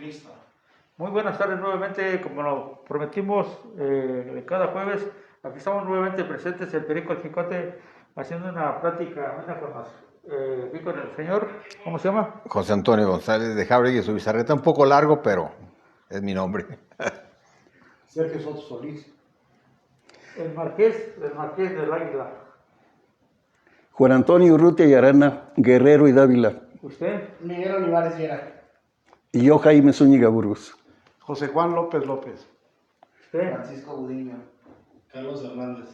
Listo. Muy buenas tardes nuevamente, como lo prometimos cada jueves, aquí estamos nuevamente presentes el Perico El Jicote haciendo una plática aquí con el señor, ¿cómo se llama? José Antonio González de Jáuregui, su bizarreta, un poco largo, pero es mi nombre. Sergio Soto Solís. El Marqués del Águila. Juan Antonio Urrutia y Arana, Guerrero y Dávila. ¿Usted? Miguel Olivares Viera. Y yo, Jaime Zúñiga Burgos. José Juan López López. ¿Usted? Francisco Gudiño. Carlos Hernández.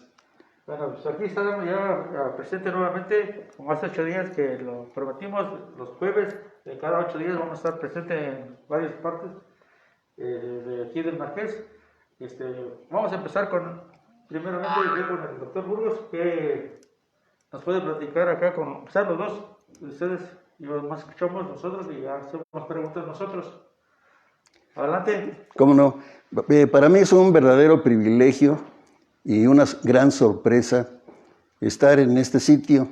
Bueno, pues aquí estamos ya presente nuevamente, como hace 8 días que lo prometimos, los jueves, de cada 8 días vamos a estar presentes en varias partes de aquí del Marqués. Vamos a empezar primeramente con el doctor Burgos, que nos puede platicar acá con empezar los dos, ustedes y los más escuchamos nosotros y hacemos preguntas nosotros. Adelante. ¿Cómo no? Para mí es un verdadero privilegio y una gran sorpresa estar en este sitio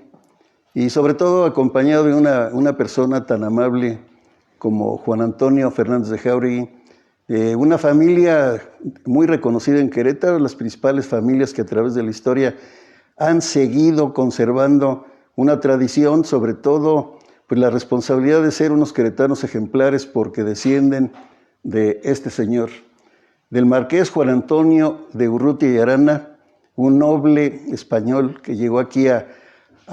y sobre todo acompañado de una persona tan amable como Juan Antonio Fernández de Jáuregui, una familia muy reconocida en Querétaro, las principales familias que a través de la historia han seguido conservando una tradición, sobre todo pues la responsabilidad de ser unos queretanos ejemplares porque descienden de este señor, del marqués Juan Antonio de Urrutia y Arana, un noble español que llegó aquí a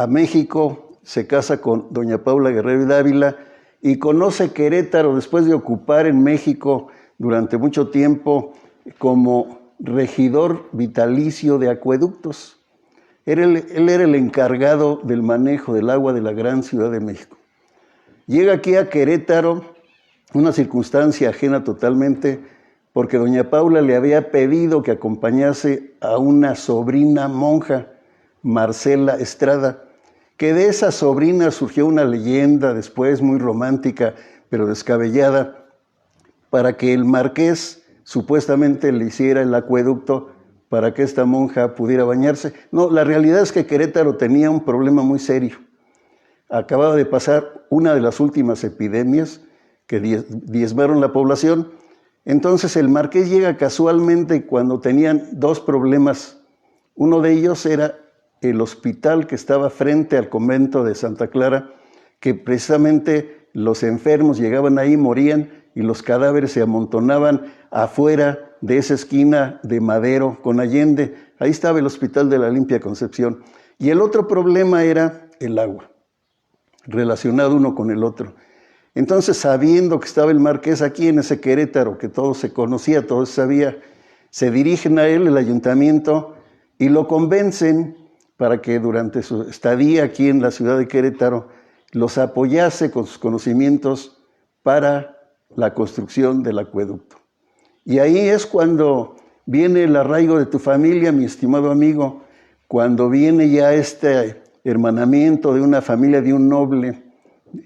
México, se casa con doña Paula Guerrero y Dávila y conoce Querétaro después de ocupar en México durante mucho tiempo como regidor vitalicio de acueductos. Él era el encargado del manejo del agua de la gran Ciudad de México. Llega aquí a Querétaro, una circunstancia ajena totalmente, porque doña Paula le había pedido que acompañase a una sobrina monja, Marcela Estrada, que de esa sobrina surgió una leyenda después muy romántica, pero descabellada, para que el marqués supuestamente le hiciera el acueducto para que esta monja pudiera bañarse. No, la realidad es que Querétaro tenía un problema muy serio. Acababa de pasar una de las últimas epidemias que diezmaron la población. Entonces el marqués llega casualmente cuando tenían dos problemas. Uno de ellos era el hospital que estaba frente al convento de Santa Clara, que precisamente los enfermos llegaban ahí, morían y los cadáveres se amontonaban afuera de esa esquina de Madero con Allende. Ahí estaba el Hospital de la Limpia Concepción. Y el otro problema era el agua, relacionado uno con el otro. Entonces, sabiendo que estaba el marqués aquí en ese Querétaro, que todo se conocía, todo se sabía, se dirigen a él, el ayuntamiento, y lo convencen para que durante su estadía aquí en la ciudad de Querétaro los apoyase con sus conocimientos para la construcción del acueducto. Y ahí es cuando viene el arraigo de tu familia, mi estimado amigo, cuando viene ya este hermanamiento de una familia de un noble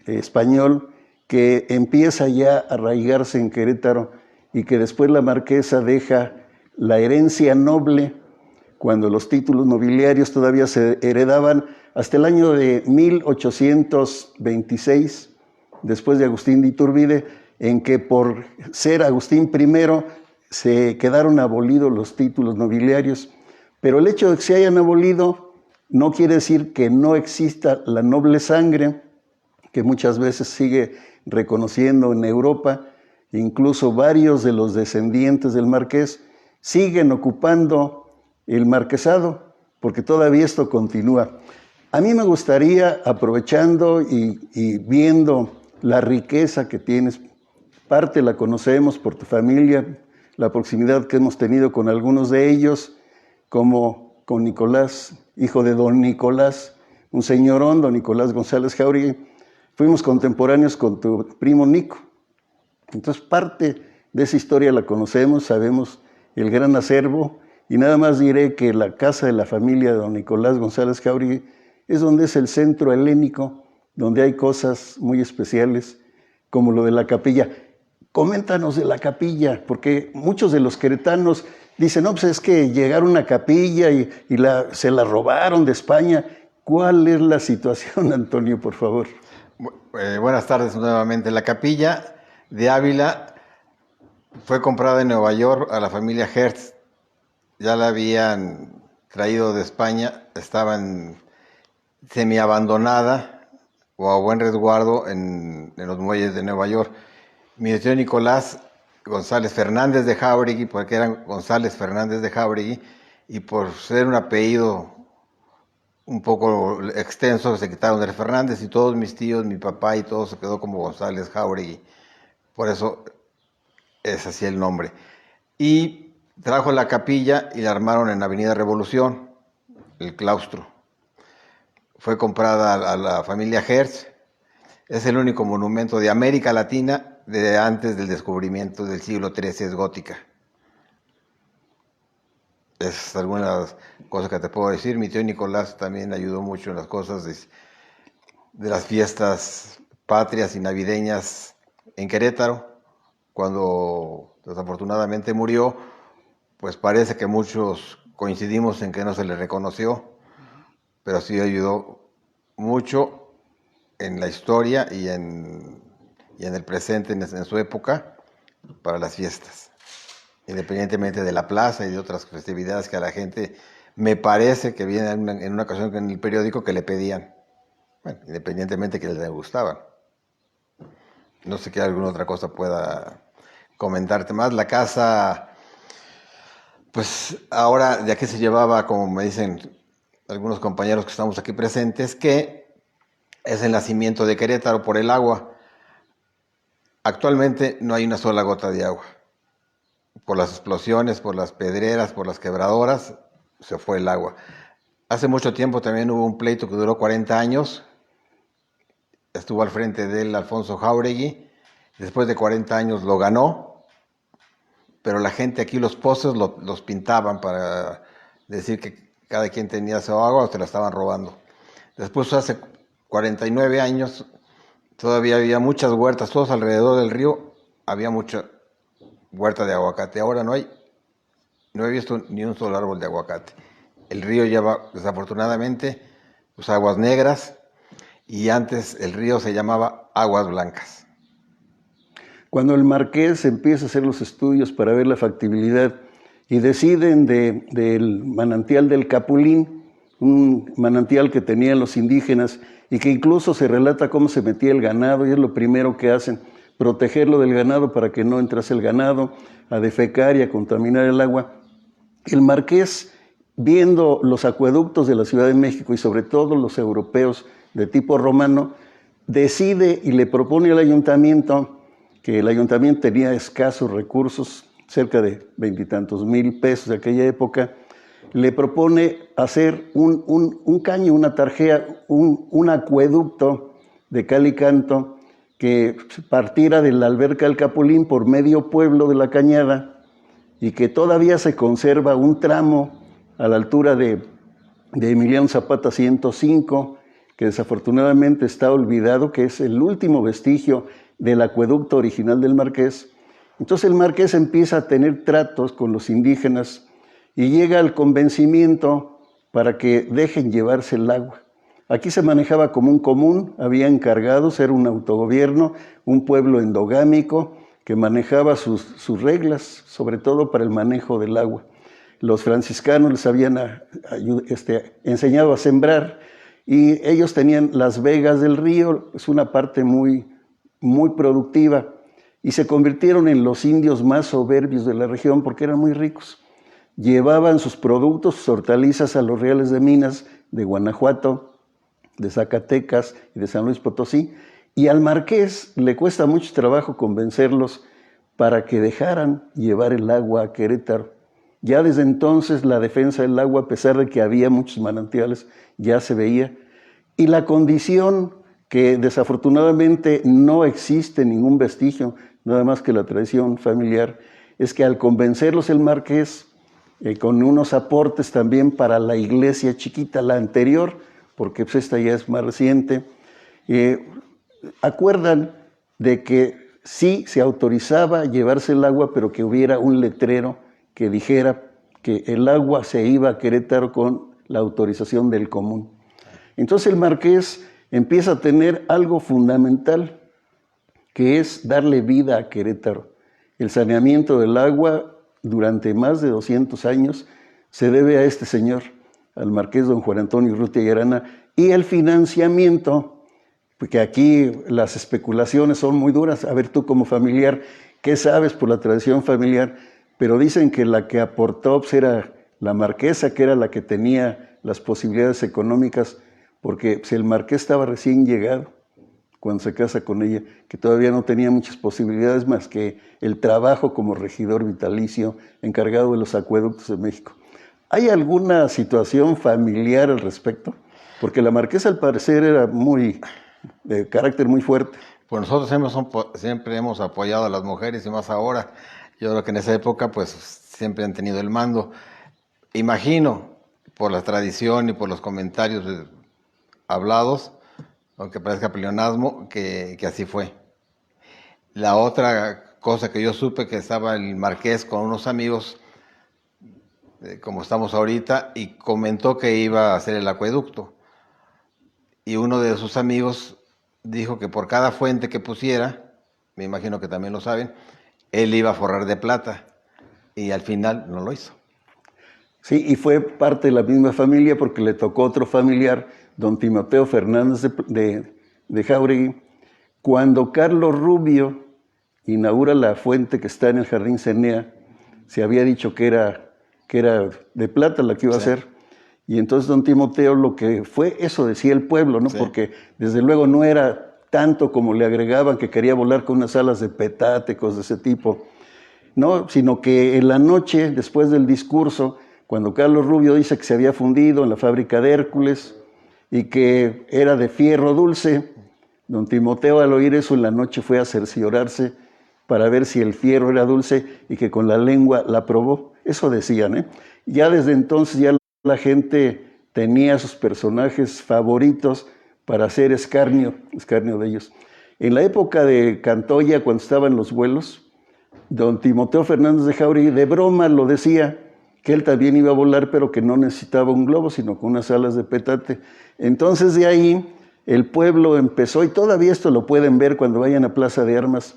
español que empieza ya a arraigarse en Querétaro y que después la marquesa deja la herencia noble cuando los títulos nobiliarios todavía se heredaban hasta el año de 1826, después de Agustín de Iturbide, en que por ser Agustín I se quedaron abolidos los títulos nobiliarios. Pero el hecho de que se hayan abolido no quiere decir que no exista la noble sangre, que muchas veces sigue reconociendo en Europa. Incluso varios de los descendientes del marqués siguen ocupando el marquesado, porque todavía esto continúa. A mí me gustaría, aprovechando y viendo la riqueza que tienes, parte la conocemos por tu familia, la proximidad que hemos tenido con algunos de ellos, como con Nicolás, hijo de don Nicolás, un señorón, don Nicolás González Jáuregui. Fuimos contemporáneos con tu primo Nico. Entonces parte de esa historia la conocemos, sabemos el gran acervo, y nada más diré que la casa de la familia de don Nicolás González Jáuregui es donde es el centro helénico, donde hay cosas muy especiales, como lo de la capilla. Coméntanos de la capilla, porque muchos de los queretanos dicen, no, pues es que llegaron a una capilla y se la robaron de España. ¿Cuál es la situación, Antonio, por favor? Buenas tardes nuevamente. La capilla de Ávila Fue comprada en Nueva York a la familia Hertz. Ya la habían traído de España, estaba semi-abandonada o a buen resguardo en los muelles de Nueva York. Mi tío Nicolás González Fernández de Jáuregui, porque eran González Fernández de Jáuregui, y por ser un apellido un poco extenso se quitaron el Fernández, y todos mis tíos, mi papá y todo se quedó como González Jáuregui. Por eso es así el nombre. Y trajo la capilla y la armaron en Avenida Revolución, el claustro. Fue comprada a la familia Hertz. Es el único monumento de América Latina de antes del descubrimiento del siglo XIII, es gótica. Es algunas cosas que te puedo decir. Mi tío Nicolás también ayudó mucho en las cosas de las fiestas patrias y navideñas en Querétaro. Cuando desafortunadamente murió, pues parece que muchos coincidimos en que no se le reconoció, pero sí ayudó mucho en la historia y en el presente, en su época, para las fiestas, independientemente de la plaza y de otras festividades que a la gente, me parece que viene en una ocasión en el periódico que le pedían, bueno, independientemente que les gustaban. No sé qué alguna otra cosa pueda comentarte más. La casa, pues ahora de aquí se llevaba, como me dicen algunos compañeros que estamos aquí presentes, que es el nacimiento de Querétaro por el agua. Actualmente no hay una sola gota de agua. Por las explosiones, por las pedreras, por las quebradoras, se fue el agua. Hace mucho tiempo también hubo un pleito que duró 40 años. Estuvo al frente de él Alfonso Jáuregui. Después de 40 años lo ganó. Pero la gente aquí, los pozos los pintaban para decir que cada quien tenía su agua o se la estaban robando. Después, hace 49 años, todavía había muchas huertas, todos alrededor del río había mucha huerta de aguacate. Ahora no he visto ni un solo árbol de aguacate. El río lleva, desafortunadamente, pues, aguas negras, y antes el río se llamaba Aguas Blancas. Cuando el marqués empieza a hacer los estudios para ver la factibilidad y deciden del manantial del Capulín, un manantial que tenían los indígenas y que incluso se relata cómo se metía el ganado, y es lo primero que hacen, protegerlo del ganado para que no entrase el ganado a defecar y a contaminar el agua. El marqués, viendo los acueductos de la Ciudad de México y sobre todo los europeos de tipo romano, decide y le propone al ayuntamiento, que el ayuntamiento tenía escasos recursos, cerca de 20 y tantos mil pesos de aquella época, le propone hacer un caño, una tarjea, un acueducto de cal y canto que partiera de la alberca del Capulín por medio pueblo de la Cañada, y que todavía se conserva un tramo a la altura de Emiliano Zapata 105, que desafortunadamente está olvidado, que es el último vestigio del acueducto original del marqués. Entonces el marqués empieza a tener tratos con los indígenas y llega al convencimiento para que dejen llevarse el agua. Aquí se manejaba como un común, había encargados, era un autogobierno, un pueblo endogámico que manejaba sus reglas, sobre todo para el manejo del agua. Los franciscanos les habían enseñado a sembrar, y ellos tenían las vegas del río, es una parte muy productiva, y se convirtieron en los indios más soberbios de la región porque eran muy ricos. Llevaban sus productos, sus hortalizas a los reales de minas de Guanajuato, de Zacatecas y de San Luis Potosí, y al marqués le cuesta mucho trabajo convencerlos para que dejaran llevar el agua a Querétaro. Ya desde entonces la defensa del agua, a pesar de que había muchos manantiales, ya se veía, y la condición que desafortunadamente no existe ningún vestigio, nada más que la tradición familiar, es que al convencerlos el marqués, con unos aportes también para la iglesia chiquita, la anterior, porque pues esta ya es más reciente, acuerdan de que sí se autorizaba llevarse el agua, pero que hubiera un letrero que dijera que el agua se iba a Querétaro con la autorización del común. Entonces el marqués empieza a tener algo fundamental, que es darle vida a Querétaro. el saneamiento del agua durante más de 200 años se debe a este señor, al marqués don Juan Antonio Urrutia y Arana, y el financiamiento, porque aquí las especulaciones son muy duras. A ver, tú como familiar, ¿qué sabes por la tradición familiar? Pero dicen que la que aportó pues, era la marquesa, que era la que tenía las posibilidades económicas, porque pues, el marqués estaba recién llegado cuando se casa con ella, que todavía no tenía muchas posibilidades más que el trabajo como regidor vitalicio encargado de los acueductos de México. ¿Hay alguna situación familiar al respecto? Porque la marquesa al parecer era de carácter muy fuerte. Pues nosotros siempre hemos apoyado a las mujeres y más ahora. Yo creo que en esa época pues siempre han tenido el mando. Imagino, por la tradición y por los comentarios hablados, aunque parezca pleonasmo, que así fue. La otra cosa que yo supe, que estaba el marqués con unos amigos, como estamos ahorita, y comentó que iba a hacer el acueducto. Y uno de sus amigos dijo que por cada fuente que pusiera, me imagino que también lo saben, él iba a forrar de plata. Y al final no lo hizo. Sí, y fue parte de la misma familia porque le tocó otro familiar, don Timoteo Fernández de Jáuregui. Cuando Carlos Rubio inaugura la fuente que está en el Jardín Cenea, se había dicho que era de plata la que iba a ser. Y entonces don Timoteo, lo que fue, eso decía el pueblo, ¿no? Sí. Porque desde luego no era tanto como le agregaban que quería volar con unas alas de petate, cosas de ese tipo, no, sino que en la noche, después del discurso, cuando Carlos Rubio dice que se había fundido en la fábrica de Hércules y que era de fierro dulce, don Timoteo al oír eso en la noche fue a cerciorarse para ver si el fierro era dulce y que con la lengua la probó. Eso decían, ¿eh? Ya desde entonces ya la gente tenía sus personajes favoritos para hacer escarnio de ellos. En la época de Cantoya, cuando estaban los vuelos, don Timoteo Fernández de Jáuregui de broma lo decía, que él también iba a volar, pero que no necesitaba un globo, sino con unas alas de petate. Entonces de ahí el pueblo empezó, y todavía esto lo pueden ver cuando vayan a Plaza de Armas,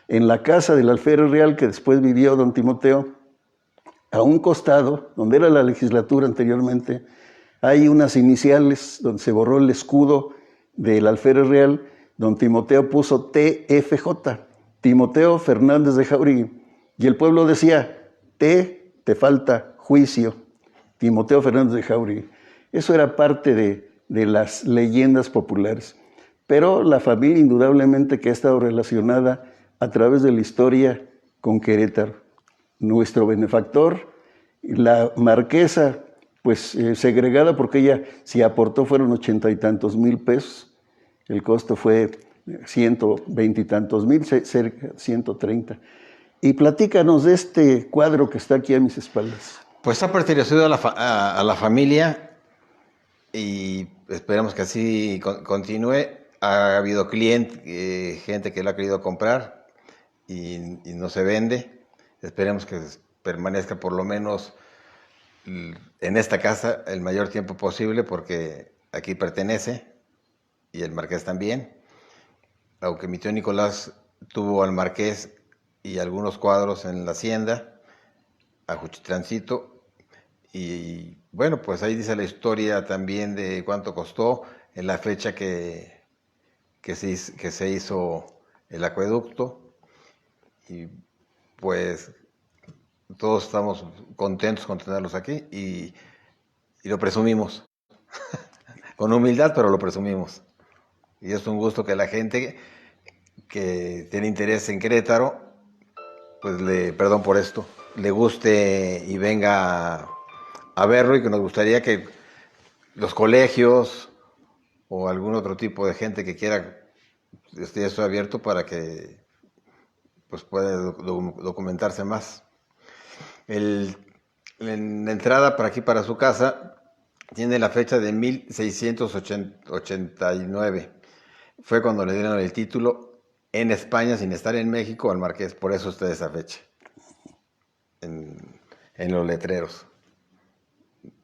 en la casa del alférez real que después vivió don Timoteo, a un costado, donde era la legislatura anteriormente, hay unas iniciales donde se borró el escudo del alférez real. Don Timoteo puso TFJ, Timoteo Fernández de Jáuregui, y el pueblo decía, te falta juicio, Timoteo Fernández de Jáuregui. Eso era parte de las leyendas populares. Pero la familia indudablemente que ha estado relacionada a través de la historia con Querétaro. Nuestro benefactor, la marquesa, pues segregada porque ella, si aportó fueron 80 y tantos mil pesos, el costo fue 120 y tantos mil, cerca de 130. Y platícanos de este cuadro que está aquí a mis espaldas. Pues ha pertenecido a la familia y esperamos que así continúe. Ha habido gente que lo ha querido comprar y no se vende. Esperemos que permanezca por lo menos en esta casa el mayor tiempo posible porque aquí pertenece y el marqués también. Aunque mi tío Nicolás tuvo al marqués y algunos cuadros en la hacienda, a Juchitrancito, y bueno, pues ahí dice la historia también de cuánto costó en la fecha que se hizo el acueducto, y pues todos estamos contentos con tenerlos aquí y lo presumimos, con humildad, pero lo presumimos. Y es un gusto que la gente que tiene interés en Querétaro, pues perdón por esto, le guste y venga a verlo, y que nos gustaría que los colegios o algún otro tipo de gente que quiera, esto abierto para que pues pueda documentarse más. En la entrada para aquí, para su casa, tiene la fecha de 1689. Fue cuando le dieron el título en España, sin estar en México, al marqués. Por eso está esa fecha en los letreros.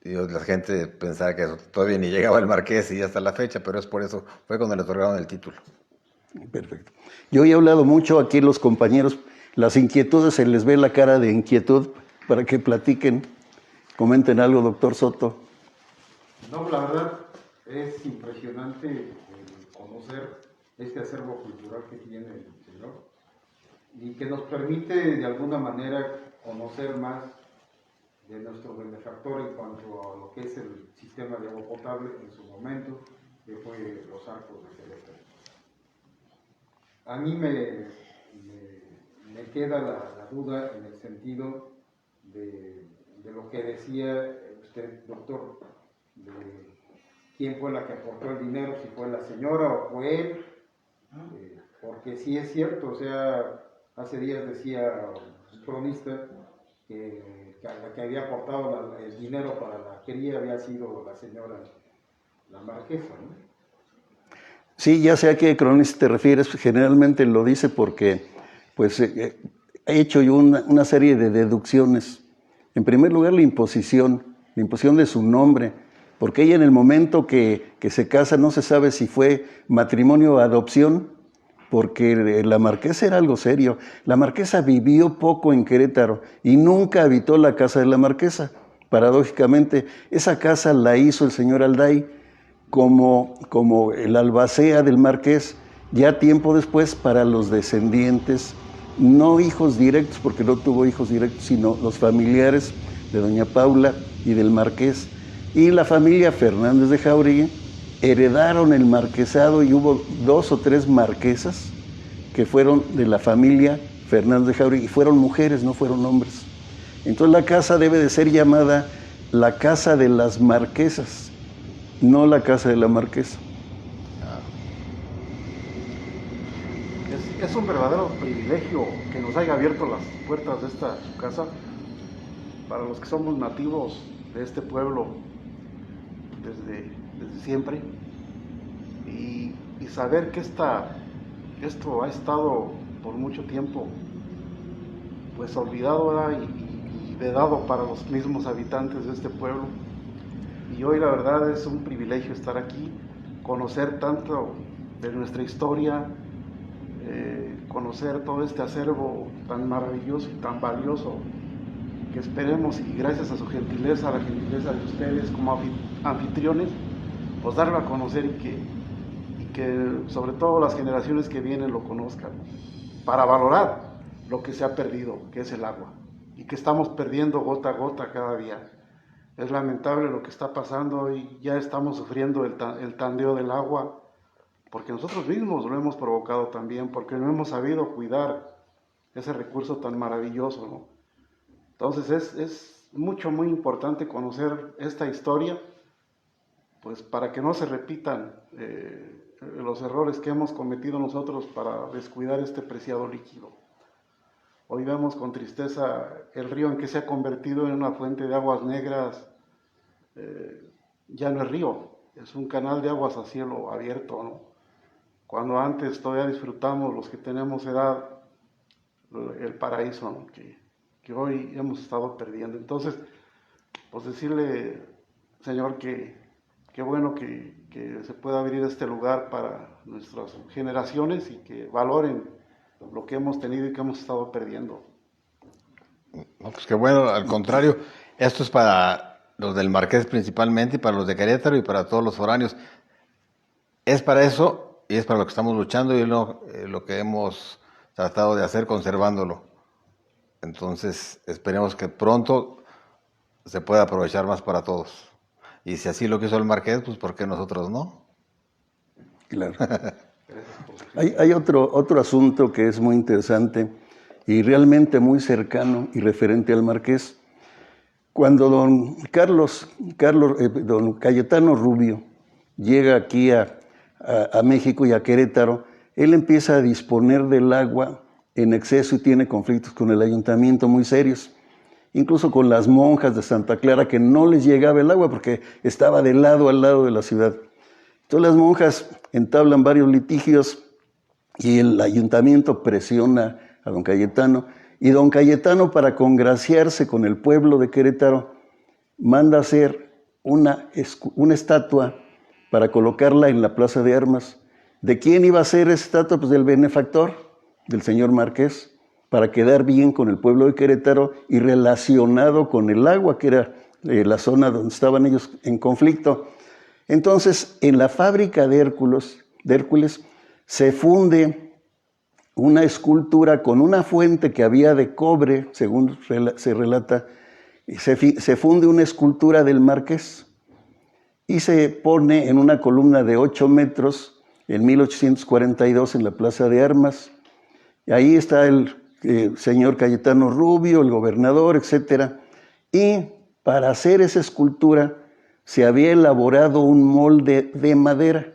Y la gente pensaba que todavía ni llegaba el marqués y ya está la fecha, pero es por eso, fue cuando le otorgaron el título. Perfecto. Yo he hablado mucho aquí los compañeros, las inquietudes, se les ve la cara de inquietud para que platiquen, comenten algo, doctor Soto. No, la verdad es impresionante conocer este acervo cultural que tiene el señor y que nos permite de alguna manera conocer más de nuestro benefactor en cuanto a lo que es el sistema de agua potable en su momento, que fue los Arcos de Querétaro. A mí me queda la duda en el sentido de lo que decía usted, doctor, de quién fue la que aportó el dinero, si fue la señora o fue él, porque sí es cierto, o sea, hace días decía un cronista que la que había aportado el dinero para la cría había sido la señora, la marquesa, ¿no? Sí, ya sé a qué cronista te refieres, generalmente lo dice porque pues, he hecho yo una serie de deducciones. En primer lugar, la imposición de su nombre, porque ella en el momento que se casa no se sabe si fue matrimonio o adopción, porque la marquesa era algo serio. La marquesa vivió poco en Querétaro y nunca habitó la casa de la marquesa. Paradójicamente, esa casa la hizo el señor Alday como el albacea del marqués, ya tiempo después para los descendientes, no hijos directos, porque no tuvo hijos directos, sino los familiares de doña Paula y del marqués. Y la familia Fernández de Jauregui heredaron el marquesado y hubo 2 o 3 marquesas que fueron de la familia Fernández de Jauregui, y fueron mujeres, no fueron hombres. Entonces la casa debe de ser llamada la casa de las marquesas, no la casa de la marquesa. Es un verdadero privilegio que nos haya abierto las puertas de esta su casa para los que somos nativos de este pueblo desde siempre, y saber que esto ha estado por mucho tiempo pues olvidado, ¿verdad? y vedado para los mismos habitantes de este pueblo, y hoy la verdad es un privilegio estar aquí, conocer tanto de nuestra historia, conocer todo este acervo tan maravilloso y tan valioso, que esperemos, y gracias a su gentileza, a la gentileza de ustedes como anfitriones, pues darlo a conocer y que sobre todo las generaciones que vienen lo conozcan, para valorar lo que se ha perdido, que es el agua, y que estamos perdiendo gota a gota cada día. Es lamentable lo que está pasando y ya estamos sufriendo el tandeo del agua, porque nosotros mismos lo hemos provocado también, porque no hemos sabido cuidar ese recurso tan maravilloso, ¿no? Entonces es muy importante conocer esta historia, pues para que no se repitan los errores que hemos cometido nosotros para descuidar este preciado líquido. Hoy vemos con tristeza el río en que se ha convertido en una fuente de aguas negras. Ya no es río, es un canal de aguas a cielo abierto, ¿no? Cuando antes todavía disfrutamos, los que tenemos edad, el paraíso, ¿no? que hoy hemos estado perdiendo. Entonces, pues decirle, Señor, que bueno que se pueda abrir este lugar para nuestras generaciones y que valoren lo que hemos tenido y que hemos estado perdiendo. No, pues qué bueno, al contrario, esto es para los del Marqués principalmente, y para los de Querétaro y para todos los foráneos. Es para eso y es para lo que estamos luchando y lo que hemos tratado de hacer, conservándolo. Entonces, esperemos que pronto se pueda aprovechar más para todos. Y si así lo quiso el Marqués, pues ¿por qué nosotros no? Claro. Hay otro asunto que es muy interesante y realmente muy cercano y referente al Marqués. Cuando don Cayetano Rubio llega aquí a México y a Querétaro, él empieza a disponer del agua en exceso y tiene conflictos con el ayuntamiento muy serios, incluso con las monjas de Santa Clara, que no les llegaba el agua porque estaba al lado de la ciudad. Entonces las monjas entablan varios litigios y el ayuntamiento presiona a don Cayetano, y don Cayetano, para congraciarse con el pueblo de Querétaro, manda hacer una estatua para colocarla en la Plaza de Armas. ¿De quién iba a ser esa estatua? Pues del benefactor, del señor Marqués. para quedar bien con el pueblo de Querétaro y relacionado con el agua, que era la zona donde estaban ellos en conflicto. Entonces, en la fábrica de Hércules se funde una escultura con una fuente que había de cobre, según se relata, se funde una escultura del Marqués y se pone en una columna de 8 metros en 1842 en la Plaza de Armas. Y ahí está el señor Cayetano Rubio, el gobernador, etc. Y para hacer esa escultura se había elaborado un molde de madera.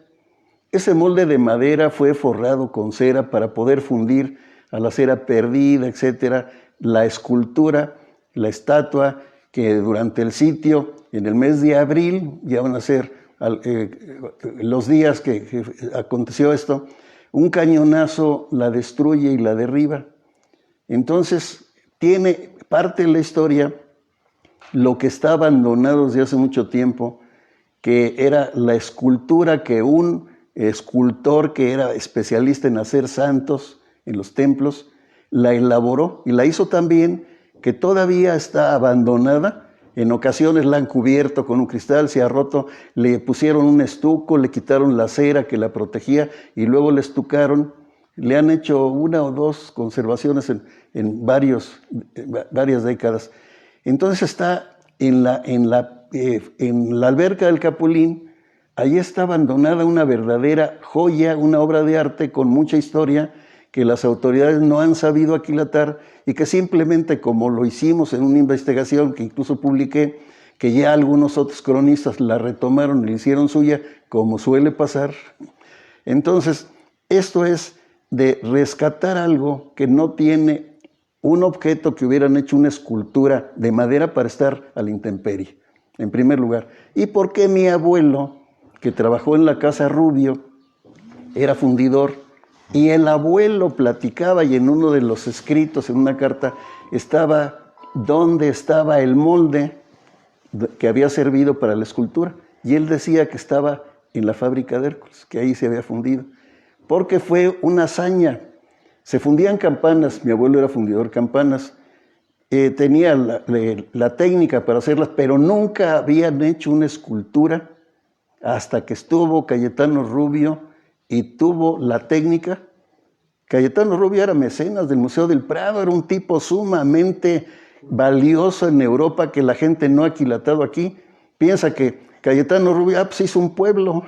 Ese molde de madera fue forrado con cera para poder fundir a la cera perdida, etc., la escultura, la estatua, que durante el sitio, en el mes de abril, ya van a ser los días que aconteció esto, un cañonazo la destruye y la derriba. Entonces, tiene parte de la historia lo que está abandonado desde hace mucho tiempo, que era la escultura que un escultor que era especialista en hacer santos en los templos, la elaboró y la hizo tan bien que todavía está abandonada. En ocasiones la han cubierto con un cristal, se ha roto, le pusieron un estuco, le quitaron la cera que la protegía y luego le estucaron. Le han hecho 1 o 2 conservaciones en varias décadas. Entonces está en la alberca del Capulín. Allí está abandonada una verdadera joya, una obra de arte con mucha historia que las autoridades no han sabido aquilatar y que simplemente, como lo hicimos en una investigación que incluso publiqué, que ya algunos otros cronistas la retomaron y la hicieron suya, como suele pasar. Entonces, esto es de rescatar algo que no tiene un objeto que hubieran hecho una escultura de madera para estar a la intemperie, en primer lugar. ¿Y por qué mi abuelo, que trabajó en la Casa Rubio, era fundidor? Y el abuelo platicaba, y en uno de los escritos, en una carta, estaba dónde estaba el molde que había servido para la escultura. Y él decía que estaba en la fábrica de Hércules, que ahí se había fundido. Porque fue una hazaña. Se fundían campanas, mi abuelo era fundidor de campanas, tenía la técnica para hacerlas, pero nunca habían hecho una escultura hasta que estuvo Cayetano Rubio y tuvo la técnica. Cayetano Rubio era mecenas del Museo del Prado, era un tipo sumamente valioso en Europa que la gente no ha aquilatado aquí. Piensa que Cayetano Rubio pues hizo un pueblo,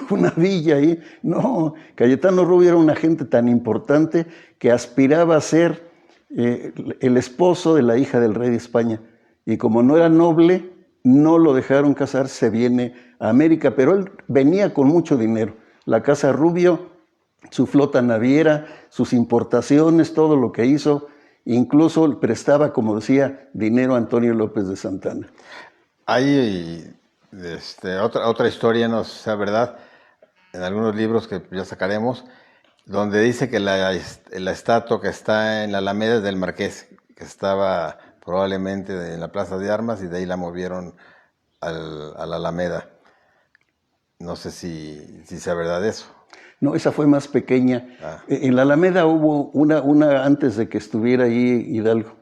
una villa ahí. No, Cayetano Rubio era una gente tan importante que aspiraba a ser el esposo de la hija del rey de España. Y como no era noble, no lo dejaron casar, se viene a América, pero él venía con mucho dinero. La Casa Rubio, su flota naviera, sus importaciones, todo lo que hizo, incluso prestaba, como decía, dinero a Antonio López de Santana. Hay otra historia, no sé si es verdad, en algunos libros que ya sacaremos, donde dice que la estatua que está en la Alameda es del Marqués, que estaba probablemente en la Plaza de Armas y de ahí la movieron a la Alameda. No sé si sea verdad eso. No, esa fue más pequeña. En la Alameda hubo una antes de que estuviera ahí Hidalgo.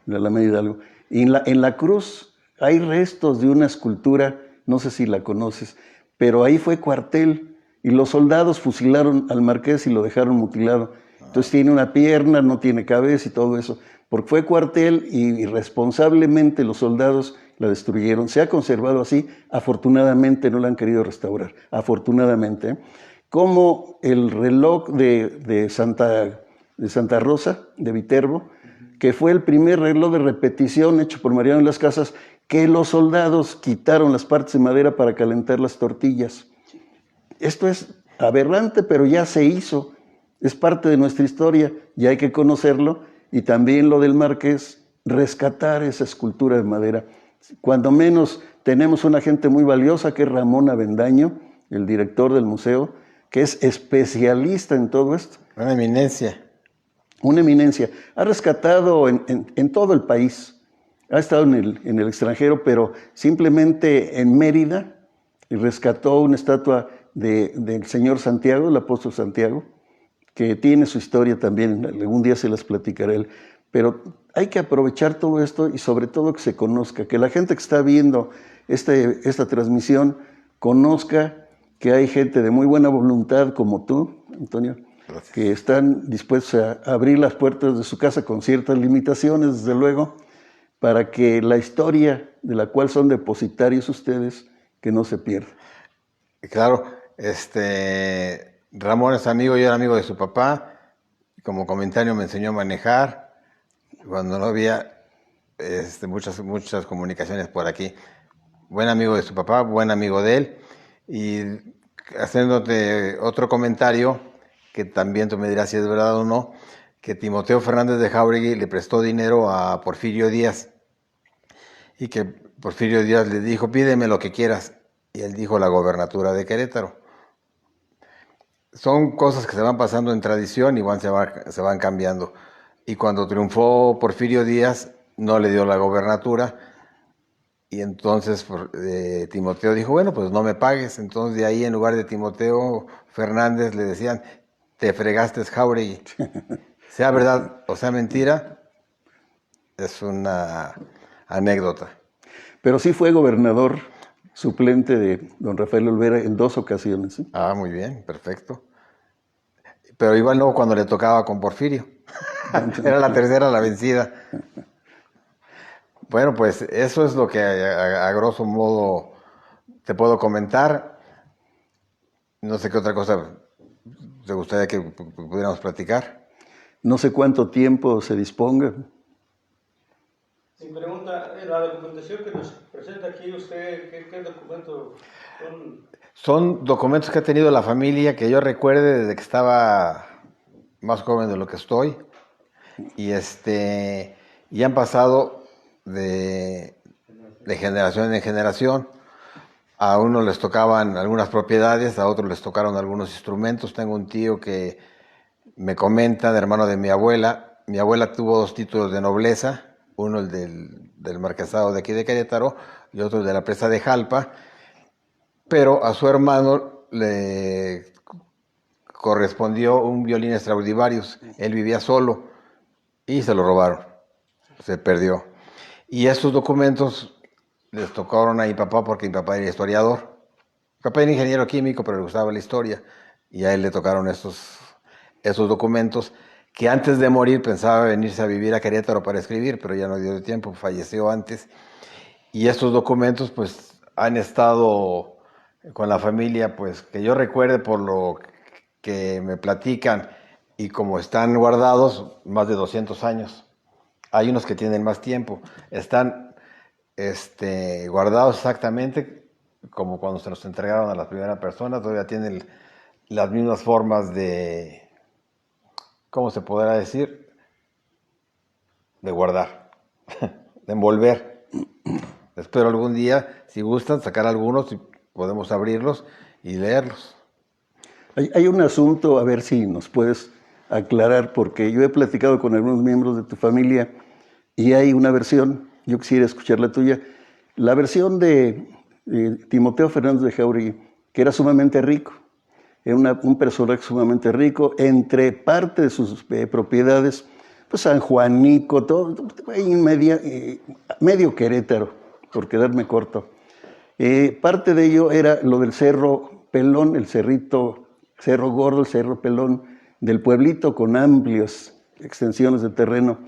La Alameda Hidalgo. Y en la cruz hay restos de una escultura, no sé si la conoces, pero ahí fue cuartel y los soldados fusilaron al Marqués y lo dejaron mutilado. Entonces tiene una pierna, no tiene cabeza y todo eso. Porque fue cuartel y irresponsablemente los soldados la destruyeron. Se ha conservado así, afortunadamente no la han querido restaurar, afortunadamente. Como el reloj de Santa Rosa, de Viterbo, que fue el primer reloj de repetición hecho por Mariano de las Casas, que los soldados quitaron las partes de madera para calentar las tortillas. Esto es aberrante, pero ya se hizo, es parte de nuestra historia y hay que conocerlo. Y también lo del Marqués, rescatar esa escultura de madera. Cuando menos tenemos una gente muy valiosa que es Ramón Avendaño, el director del museo, que es especialista en todo esto. Una eminencia. Una eminencia. Ha rescatado en todo el país. Ha estado en el extranjero, pero simplemente en Mérida rescató una estatua del señor Santiago, el apóstol Santiago, que tiene su historia también, algún día se las platicaré él, pero hay que aprovechar todo esto y sobre todo que se conozca, que la gente que está viendo esta transmisión conozca que hay gente de muy buena voluntad como tú, Antonio, Gracias. que están dispuestos a abrir las puertas de su casa con ciertas limitaciones, desde luego, para que la historia de la cual son depositarios ustedes, que no se pierda. Claro, Ramón es amigo, yo era amigo de su papá. Como comentario me enseñó a manejar cuando no había muchas comunicaciones por aquí. Buen amigo de su papá, buen amigo de él. Y haciéndote otro comentario, que también tú me dirás si es verdad o no, que Timoteo Fernández de Jáuregui le prestó dinero a Porfirio Díaz y que Porfirio Díaz le dijo, pídeme lo que quieras. Y él dijo la gobernatura de Querétaro. Son cosas que se van pasando en tradición y se van cambiando. Y cuando triunfó Porfirio Díaz, no le dio la gobernatura. Y entonces Timoteo dijo, bueno, pues no me pagues. Entonces de ahí, en lugar de Timoteo Fernández, le decían, te fregaste Jáuregui. Sea verdad o sea mentira, es una anécdota. Pero sí fue gobernador suplente de don Rafael Olvera en 2 ocasiones. ¿Sí? Ah, muy bien, perfecto. Pero igual no cuando le tocaba con Porfirio. Era la tercera la vencida. Bueno, pues eso es lo que a grosso modo te puedo comentar. No sé qué otra cosa te gustaría que pudiéramos platicar. No sé cuánto tiempo se disponga. Sin pregunta, la documentación que nos presenta aquí usted, ¿qué documentos son? Son documentos que ha tenido la familia que yo recuerde desde que estaba más joven de lo que estoy. Y han pasado de generación en generación. A unos les tocaban algunas propiedades, a otros les tocaron algunos instrumentos. Tengo un tío que me comenta, de hermano de mi abuela. Mi abuela tuvo 2 títulos de nobleza, uno el del marquesado de aquí de Querétaro y otro el de la presa de Jalpa, pero a su hermano le correspondió un violín Stradivarius. Él vivía solo y se lo robaron, se perdió. Y estos documentos les tocaron a mi papá porque mi papá era historiador. Mi papá era ingeniero químico, pero le gustaba la historia. Y a él le tocaron esos documentos que antes de morir pensaba venirse a vivir a Querétaro para escribir, pero ya no dio tiempo, falleció antes. Y estos documentos pues han estado con la familia, pues que yo recuerde por lo que me platican y como están guardados, más de 200 años. Hay unos que tienen más tiempo. Están guardados exactamente como cuando se los entregaron a la primera persona. Todavía tienen las mismas formas de, ¿cómo se podrá decir? De guardar, de envolver. Espero algún día, si gustan, sacar algunos y podemos abrirlos y leerlos. Hay un asunto, a ver si nos puedes aclarar, porque yo he platicado con algunos miembros de tu familia y hay una versión, yo quisiera escuchar la tuya, la versión de Timoteo Fernández de Jáuregui, que era sumamente rico, era un personaje sumamente rico, entre parte de sus propiedades, pues San Juanico, todo, medio Querétaro, por quedarme corto. Parte de ello era lo del Cerro Pelón, el Cerro Gordo, el Cerro Pelón del pueblito, con amplias extensiones de terreno,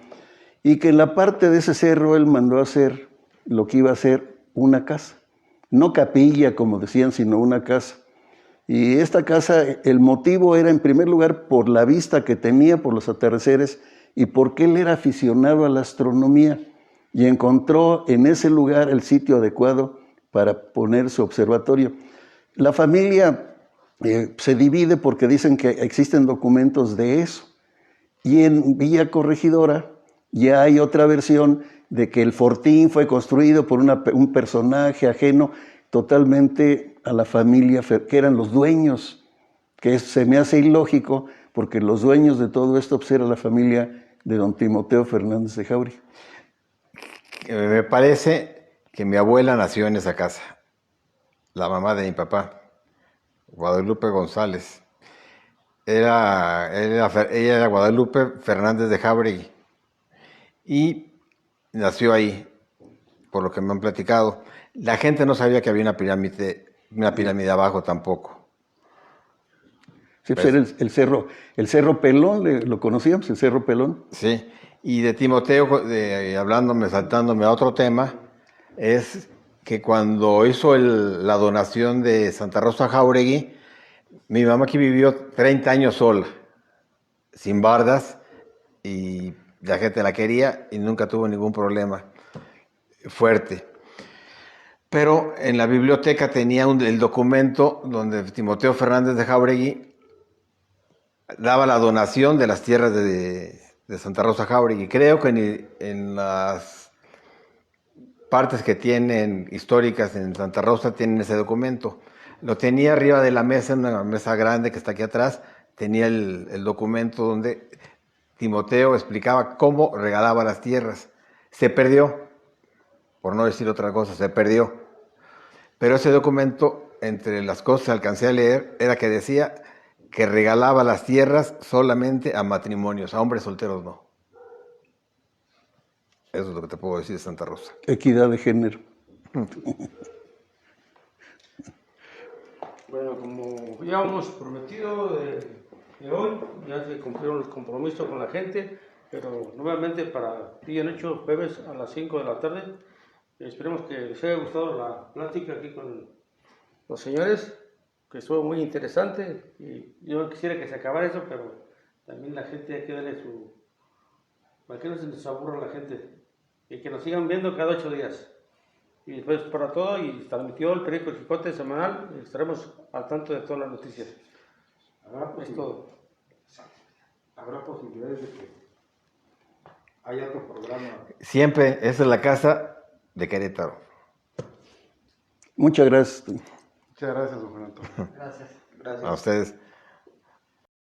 y que en la parte de ese cerro él mandó hacer lo que iba a ser una casa, no capilla como decían, sino una casa. Y esta casa, el motivo era en primer lugar por la vista que tenía, por los atardeceres, y porque él era aficionado a la astronomía y encontró en ese lugar el sitio adecuado para poner su observatorio. La familia se divide porque dicen que existen documentos de eso. Y en Villa Corregidora ya hay otra versión de que el fortín fue construido por un personaje ajeno totalmente a la familia, que eran los dueños, que se me hace ilógico porque los dueños de todo esto pues, era la familia de don Timoteo Fernández de Jáuregui. Me parece que mi abuela nació en esa casa, la mamá de mi papá, Guadalupe González. ella era Guadalupe Fernández de Jáuregui y nació ahí, por lo que me han platicado. La gente no sabía que había una pirámide abajo tampoco. Sí, pues era el Cerro Pelón, ¿lo conocíamos, el Cerro Pelón? Sí, y de Timoteo, saltándome a otro tema, es que cuando hizo la donación de Santa Rosa Jáuregui, mi mamá aquí vivió 30 años sola, sin bardas, y la gente la quería y nunca tuvo ningún problema fuerte. Pero en la biblioteca tenía el documento donde Timoteo Fernández de Jáuregui daba la donación de las tierras de Santa Rosa Jáuregui. Creo que en las partes que tienen históricas en Santa Rosa tienen ese documento. Lo tenía arriba de la mesa, en una mesa grande que está aquí atrás, tenía el documento donde Timoteo explicaba cómo regalaba las tierras. Se perdió, por no decir otra cosa, se perdió. Pero ese documento, entre las cosas que alcancé a leer, era que decía que regalaba las tierras solamente a matrimonios, a hombres solteros no. Eso es lo que te puedo decir de Santa Rosa. Equidad de género. Bueno, como ya hemos prometido de hoy, ya se cumplieron los compromisos con la gente, pero nuevamente para día 8, jueves a las 5 de la tarde, esperemos que les haya gustado la plática aquí con los señores, que estuvo muy interesante, y yo quisiera que se acabara eso, pero también la gente hay que darle para que no se nos aburra la gente, y que nos sigan viendo cada 8 días. Y después para todo, y transmitió el periódico El Chicote semanal, estaremos al tanto de todas las noticias. Es todo. ¿Habrá posibilidades de que haya otro programa? Siempre, esa es la casa de Querétaro. Muchas gracias. Muchas gracias, don Juan Antonio. Gracias. A ustedes.